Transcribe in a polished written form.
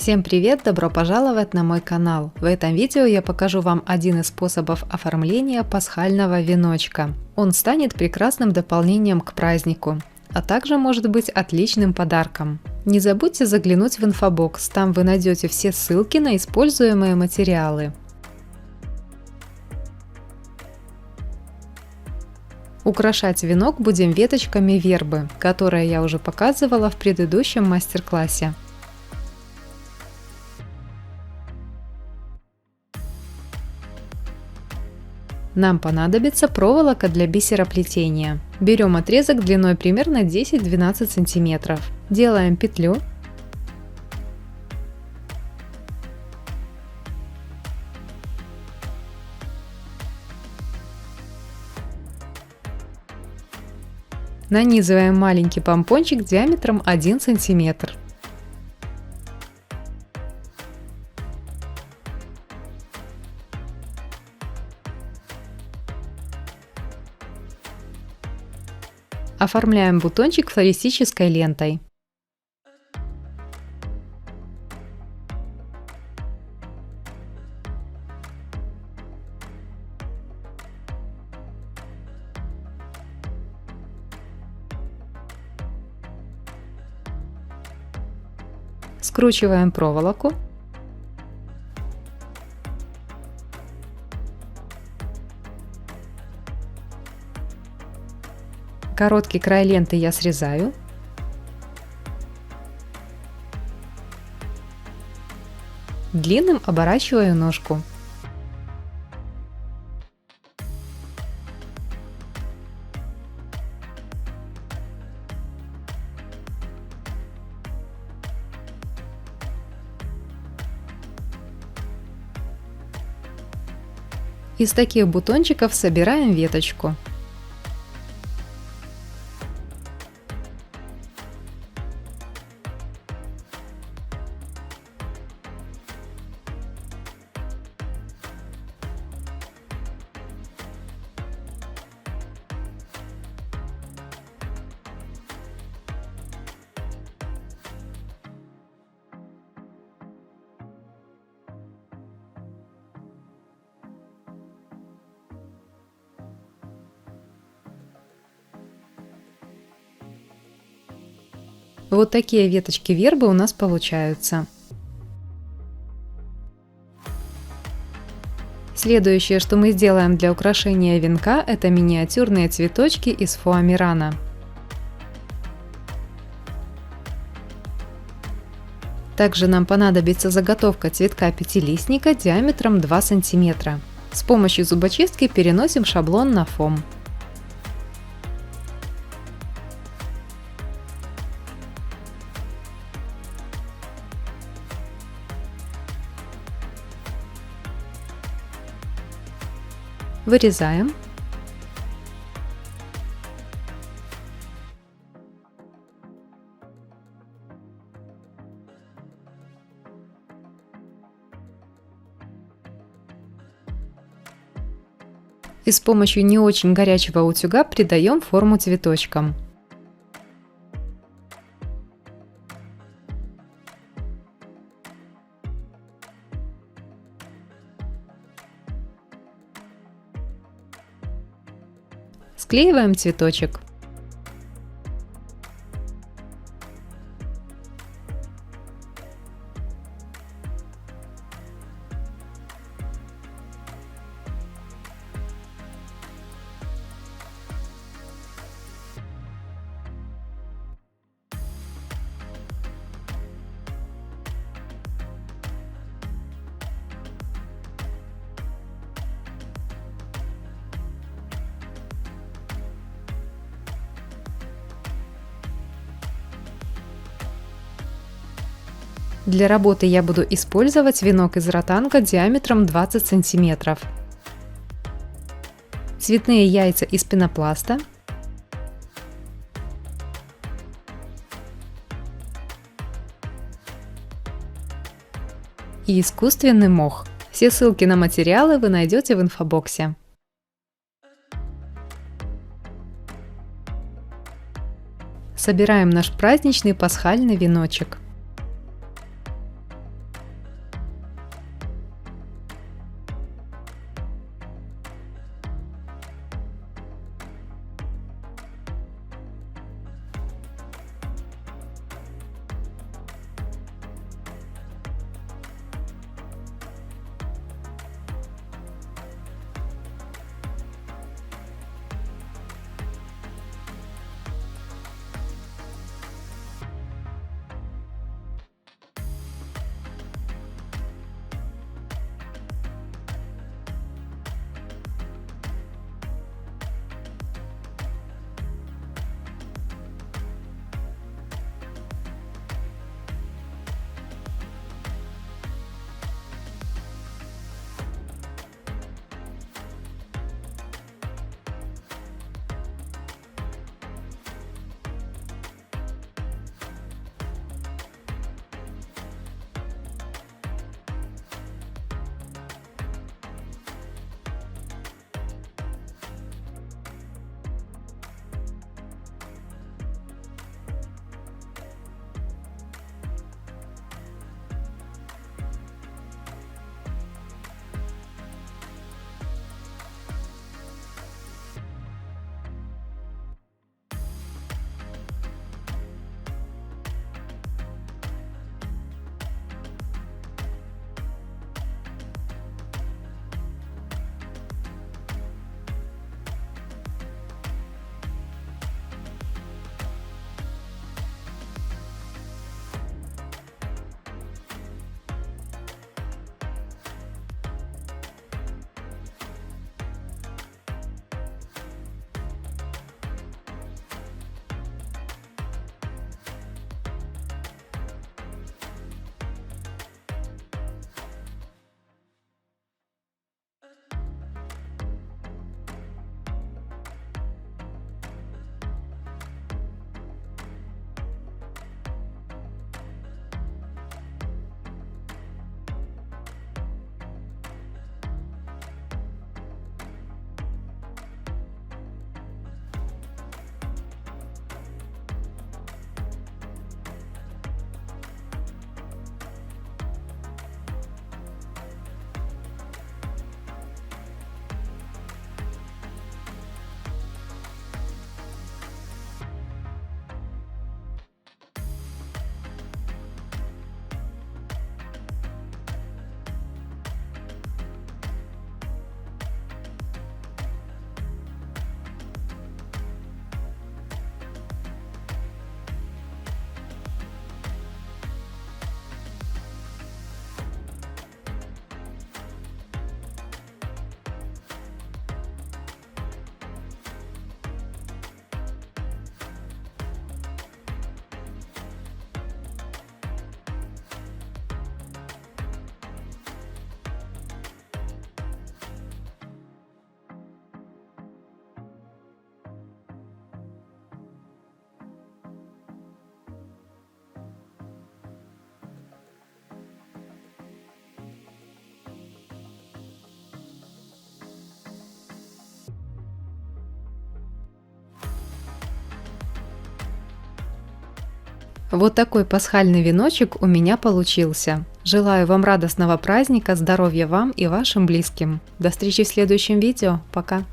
Всем привет! Добро пожаловать на мой канал! В этом видео я покажу вам один из способов оформления пасхального веночка. Он станет прекрасным дополнением к празднику, а также может быть отличным подарком. Не забудьте заглянуть в инфобокс, там вы найдете все ссылки на используемые материалы. Украшать венок будем веточками вербы, которые я уже показывала в предыдущем мастер-классе. Нам понадобится проволока для бисероплетения. Берем отрезок длиной примерно 10-12 см. Делаем петлю. Нанизываем маленький помпончик диаметром 1 см. Оформляем бутончик флористической лентой. Скручиваем проволоку. Короткий край ленты я срезаю. Длинным оборачиваю ножку. Из таких бутончиков собираем веточку. Вот такие веточки вербы у нас получаются. Следующее, что мы сделаем для украшения венка, это миниатюрные цветочки из фоамирана. Также нам понадобится заготовка цветка пятилистника диаметром 2 см. С помощью зубочистки переносим шаблон на фом. Вырезаем. И с помощью не очень горячего утюга придаем форму цветочкам. Склеиваем цветочек. Для работы я буду использовать венок из ротанга диаметром 20 см. Цветные яйца из пенопласта. И искусственный мох. Все ссылки на материалы вы найдете в инфобоксе. Собираем наш праздничный пасхальный веночек. Вот такой пасхальный веночек у меня получился. Желаю вам радостного праздника, здоровья вам и вашим близким. До встречи в следующем видео. Пока!